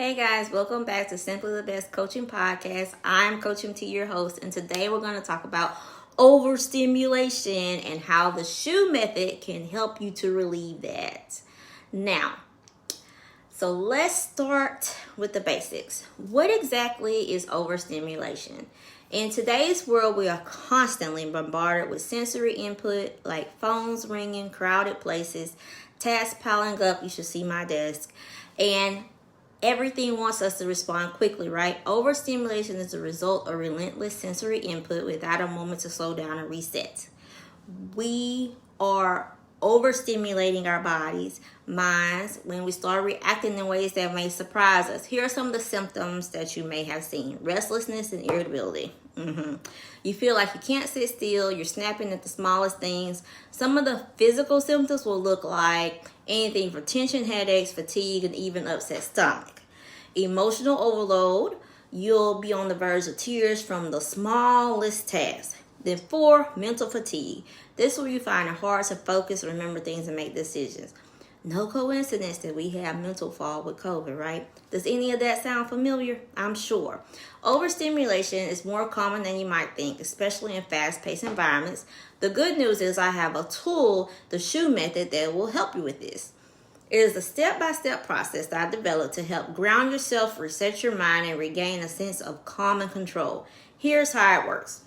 Hey guys, welcome back to Simply the Best Coaching Podcast. I'm Coach MT, your host, and today we're going to talk about overstimulation and how the shoe method can help you to relieve that. Now, so let's start with the basics. What exactly is overstimulation? In today's world, we are constantly bombarded with sensory input like phones ringing, crowded places, tasks piling up. You should see my desk. And everything wants us to respond quickly, right? Overstimulation is a result of relentless sensory input without a moment to slow down and reset. We are overstimulating our bodies, minds, when we start reacting in ways that may surprise us. Here are some of the symptoms that you may have seen: restlessness and irritability. You feel like you can't sit still, you're snapping at the smallest things. Some of the physical symptoms will look like anything from tension, headaches, fatigue, and even upset stomach. Emotional overload, you'll be on the verge of tears from the smallest tasks. Then 4, mental fatigue. This is where you find it hard to focus, remember things, and make decisions. No coincidence that we have mental fog with COVID, right? Does any of that sound familiar? I'm sure. Overstimulation is more common than you might think, especially in fast-paced environments. The good news is I have a tool, the shoe method, that will help you with this. It is a step-by-step process that I developed to help ground yourself, reset your mind, and regain a sense of calm and control. Here's how it works.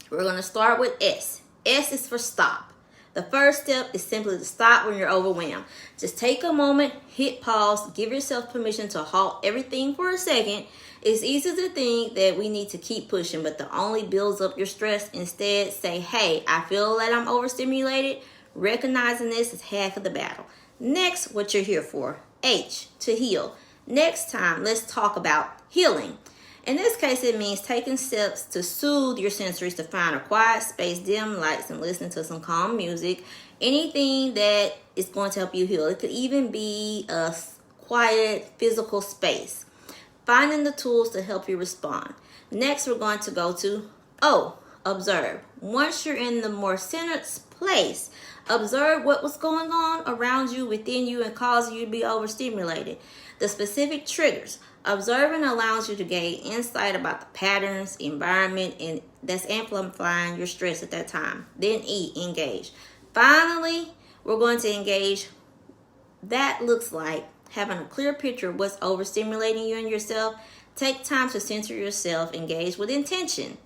We're going to start with S. S is for stop. The first step is simply to stop when you're overwhelmed. Just take a moment, hit pause, give yourself permission to halt everything for a second. It's easy to think that we need to keep pushing, but that only builds up your stress. Instead, say, hey, I feel that I'm overstimulated. Recognizing this is half of the battle. Next, what you're here for. H, to heal. Next time, let's talk about healing. In this case, it means taking steps to soothe your sensories, to find a quiet space, dim lights, and listening to some calm music. Anything that is going to help you heal. It could even be a quiet physical space. Finding the tools to help you respond. Next, we're going to go to O, observe. Once you're in the more centered place, observe what was going on around you, within you, and causing you to be overstimulated. The specific triggers. Observing allows you to gain insight about the patterns, environment, and that's amplifying your stress at that time. Then E, engage. Finally, we're going to engage. That looks like having a clear picture of what's overstimulating you and yourself. Take time to center yourself. Engage with intention.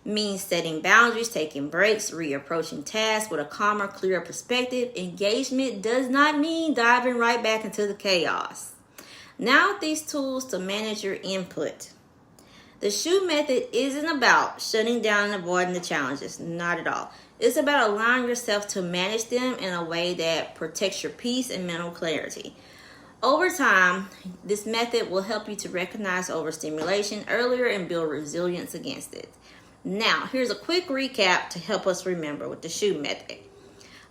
Means setting boundaries, taking breaks, reapproaching tasks with a calmer, clearer perspective. Engagement does not mean diving right back into the chaos. Now, these tools to manage your input. The shoe method isn't about shutting down and avoiding the challenges. Not at all. It's about allowing yourself to manage them in a way that protects your peace and mental clarity. Over time, this method will help you to recognize overstimulation earlier and build resilience against it. Now, here's a quick recap to help us remember with the shoe method.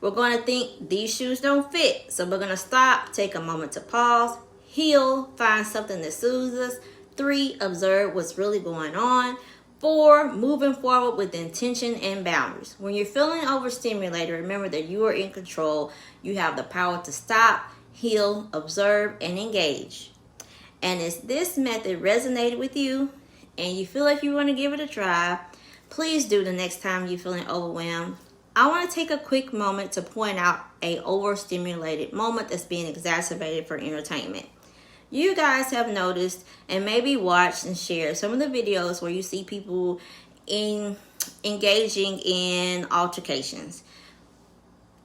We're going to think these shoes don't fit, so we're going to stop, take a moment to pause, heal, find something that soothes us. 3, observe what's really going on. 4, moving forward with intention and boundaries. When you're feeling overstimulated, remember that you are in control. You have the power to stop, heal, observe, and engage. And if this method resonated with you and you feel like you want to give it a try, please do the next time you're feeling overwhelmed. I want to take a quick moment to point out a overstimulated moment that's being exacerbated for entertainment. You guys have noticed and maybe watched and shared some of the videos where you see people engaging in altercations.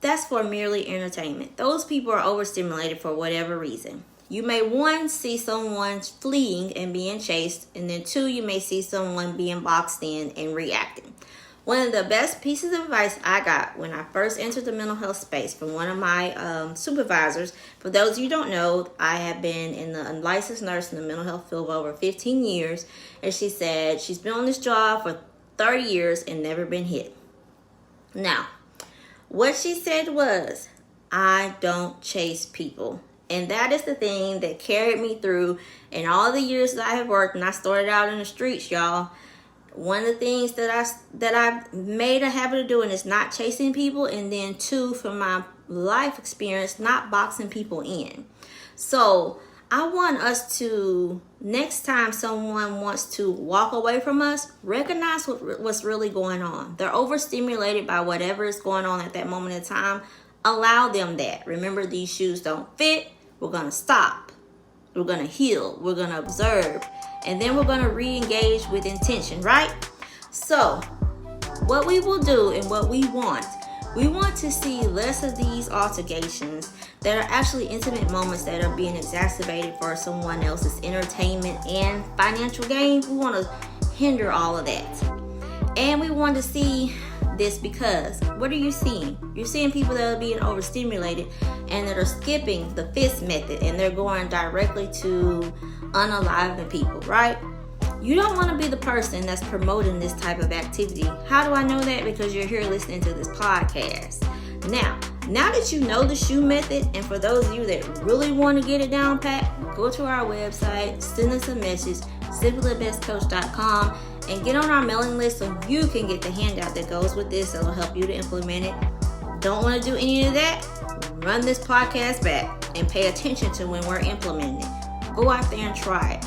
That's for merely entertainment. Those people are overstimulated for whatever reason. You may, 1, see someone fleeing and being chased, and then 2, you may see someone being boxed in and reacting. One of the best pieces of advice I got when I first entered the mental health space from one of my supervisors, for those of you who don't know, I have been a licensed nurse in the mental health field for over 15 years, and she said she's been on this job for 30 years and never been hit. Now, what she said was, I don't chase people. And that is the thing that carried me through in all the years that I have worked. And I started out in the streets, y'all. One of the things that I've made a habit of doing is not chasing people. And then 2, from my life experience, not boxing people in. So I want us to, next time someone wants to walk away from us, recognize what's really going on. They're overstimulated by whatever is going on at that moment in time. Allow them that. Remember, these shoes don't fit. We're going to stop. We're going to heal. We're going to observe. And then we're going to re-engage with intention, right? So what we will do and what we want to see less of these altercations that are actually intimate moments that are being exacerbated for someone else's entertainment and financial gain. We want to hinder all of that. And we want to see this because what are you seeing? You're seeing people that are being overstimulated and that are skipping the fist method and they're going directly to unaliving people, right? You don't want to be the person that's promoting this type of activity. How do I know that? Because you're here listening to this podcast. Now that you know the shoe method, and for those of you that really want to get it down pat, go to our website, send us a message, simplythebestcoach.com, and get on our mailing list so you can get the handout that goes with this. It'll help you to implement it. Don't want to do any of that? Run this podcast back and pay attention to when we're implementing it. Go out there and try it.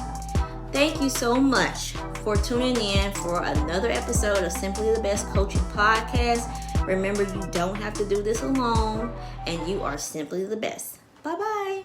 Thank you so much for tuning in for another episode of Simply the Best Coaching Podcast. Remember, you don't have to do this alone, and you are simply the best. Bye-bye.